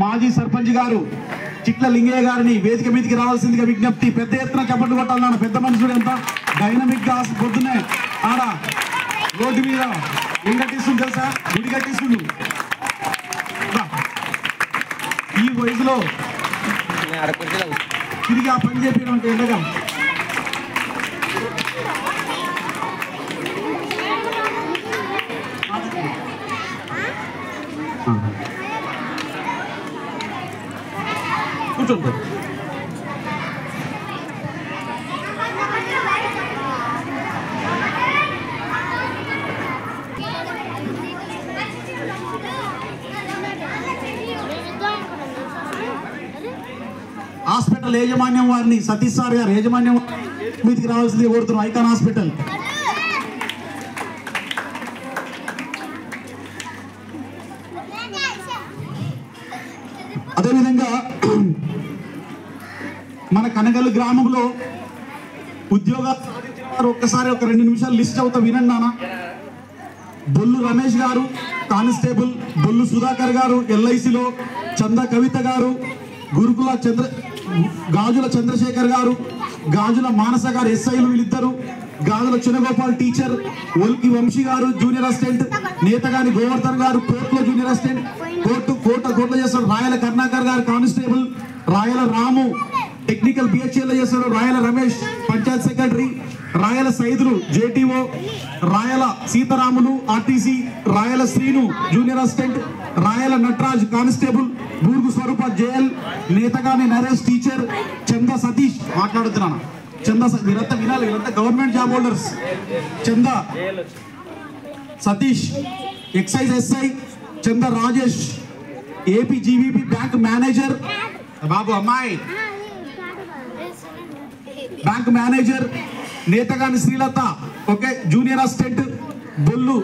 మాజీ సర్పంచ్ గారు చిట్ల లింగయ్య గారిని వేదిక మీదకి రావాల్సిందిగా విజ్ఞప్తి. పెద్ద ఎత్తున చప్పట్లు కొట్టాలన్న పెద్ద మనుషుడు ఎంత డైనమిక్ గా పొద్దునే ఆడ రోడ్డు మీద ఏం కట్టిస్తుంది తెలుసా, గుడి కట్టిస్తుంది. ఈ వయసులో తిరిగి ఆ పని చెప్పిన అంటే ఎండగా కూర్చోండి. హాస్పిటల్ యాజమాన్యం వారిని సతీష్ సార్ గారు యాజమాన్యం మీదకి రావాల్సింది కోరుతున్నాం. ఐకాన్ హాస్పిటల్ అదేవిధంగా మన కనగల్లు గ్రామంలో ఉద్యోగాలు సాధించిన వారు ఒక్కసారి ఒక 2 నిమిషాలు లిస్ట్ అవుతా వినండి నాన్న. బొల్లు రమేష్ గారు కానిస్టేబుల్, బొల్లు సుధాకర్ గారు ఎల్ఐసిలో, చంద కవిత గారు గురుకుల గాజుల చంద్రశేఖర్ గారు, గాజుల మానస గారు ఎస్ఐలు వీళ్ళిద్దరు, గాజుల చిన్నగోపాల్ టీచర్, ఒల్కి వంశీ గారు జూనియర్ అసిస్టెంట్, నేతగాని గోవర్ధన్ గారు కోర్టులో జూనియర్ అసిస్టెంట్, కోర్టులో చేస్తాడు రాయల కర్ణాకర్ గారు కానిస్టేబుల్, రాయల రాము టెక్నికల్ బిహెచ్ఎల్ చేస్తాడు, రాయల రమేష్ పంచాయత్ సెక్రటరీ, రాయల సైదులు జేటీఓ, రాయల సీతారాములు ఆర్టీసీ, రాయల శ్రీను జూనియర్ అసిస్టెంట్, రాయల నటరాజ్ కానిస్టేబుల్, బూర్గు స్వరూప జేఎల్, నేతగాని నరేష్ టీచర్, చంద సతీష్ మాట్లాడుతున్నాను. వీరంతా వినాలి, వీరంతా గవర్నమెంట్ జాబ్ హోల్డర్స్. చంద Satish excise SI, Chanda Rajesh AP GVP bank manager, Babu అమ్మాయి bank manager, Netagani Srilatha okay junior assistant, Bollu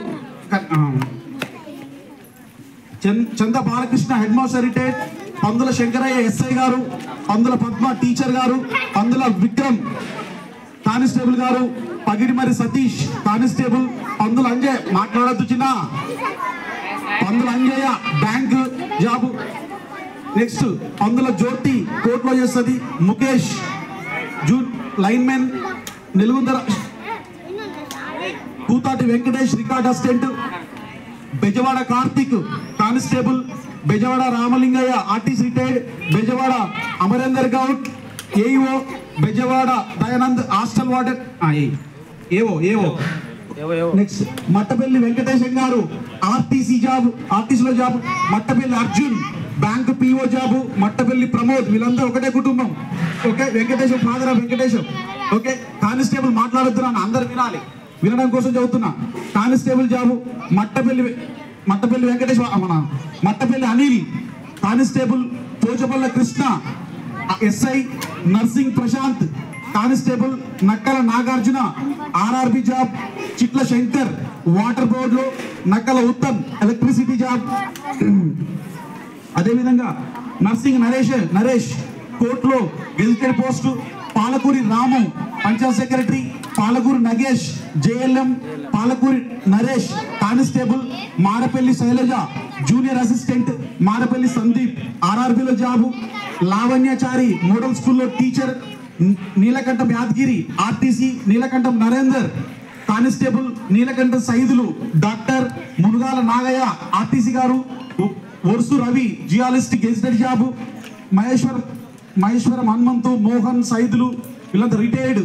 Chanda Balakrishna head master retired, పందుల శంకరయ్య ఎస్ఐ గారు, పందుల పద్మ టీచర్ గారు, పందుల విక్రమ్ కానిస్టేబుల్ గారు, పగిడిమరి సతీష్ కానిస్టేబుల్, పందుల అంజయ్ మాట్లాడద్దు చిన్న, పందుల అంజయ్య బ్యాంక్ జాబు. నెక్స్ట్ పందుల జ్యోతి కోర్టులో చేస్తుంది, ముఖేష్ లైన్మెన్ నిలుగుందర, Koothati Venkatesh record assistant, Bezawada Karthik constable, Bezawada Ramalingaiah RTC retired, Bezawada Amarender Goud AEO, Bezawada Dayanand hostel warden AO. Next Mattapalli Venkatesham గారు ఆర్టీసీలో job, Mattapalli Arjun bank PO job, Mattapalli Pramod వీళ్ళందరూ ఒకటే కుటుంబం okay. Venkatesham father of Venkatesham okay. Constable మాట్లాడుతున్నాను, అందరు వినాలి, వినడం కోసం చదువుతున్నా. కానిస్టేబుల్ జాబు మట్టపల్లి వెంకటేశ్వర, మన Mattapalli Anil constable, Pochapalla Krishna SI, Narsing Prashanth constable, Nakkala Nagarjuna RRB job, Chitla Shankar water బోర్డులో, నక్కల ఉత్తమ్ ఎలక్ట్రిసిటీ జాబ్. అదేవిధంగా నర్సింగ్ నరేష్ కోర్టులో gazetted post, Palakuri Ramu panchayat secretary, Palakuri Nagesh JLM, Palakuri Naresh constable, Marapalli Shailaja junior assistant, Marapalli Sandeep ఆర్ఆర్బిలో జాబు, లావణ్యచారి మోడల్ స్కూల్లో teacher, Neelakantham Yadagiri RTC, Neelakantham Narender constable, Neelakantham Saidulu doctor, Munugala Nagaiah RTC గారు, Orusu Ravi geologist gazetted job, Maheshwaram Hanumanthu Mohan Saidulu వీళ్ళంతా retired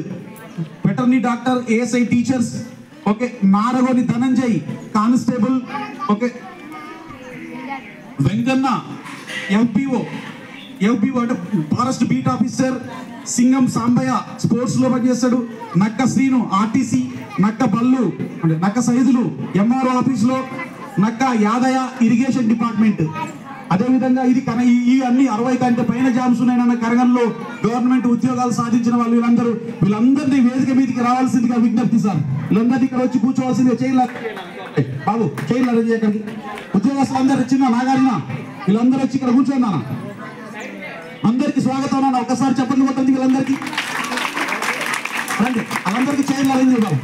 veterinary doctor, ASI teachers okay. Naragoni Dhananjay constable okay. Venkanna FPO అంటే forest beat officer, Singam Sambaiah sports లో పనిచేస్తాడు, నక్క శ్రీను ఆర్టీసీ, నక్క బల్లు అంటే నక్క సైదులు ఎంఆర్ఓ ఆఫీస్ లో, నక్క యాదయ్య ఇరిగేషన్ డిపార్ట్మెంట్. అదేవిధంగా ఇది ఈ అన్ని 60 కంటే పైన జాబ్స్ ఉన్నాయన్న కరగంలో గవర్నమెంట్ ఉద్యోగాలు సాధించిన వాళ్ళు వీళ్ళందరినీ వేదిక మీదకి రావాల్సిందిగా విజ్ఞప్తి సార్. వీళ్ళందరినీ ఇక్కడ వచ్చి కూర్చోవాల్సిందిగా బాబు చైర్లు అరేంజ్ చేయకండి. ఉద్యోగస్తులు అందరు వచ్చిన నాగార్జున వీళ్ళందరూ వచ్చి ఇక్కడ కూర్చోండి అన్న. అందరికి స్వాగతం అన్న, ఒకసారి చెప్పండి కొట్టండి వీళ్ళందరికీ రండి, వాళ్ళందరికీ చైర్లు అరేంజ్ చేద్దాం.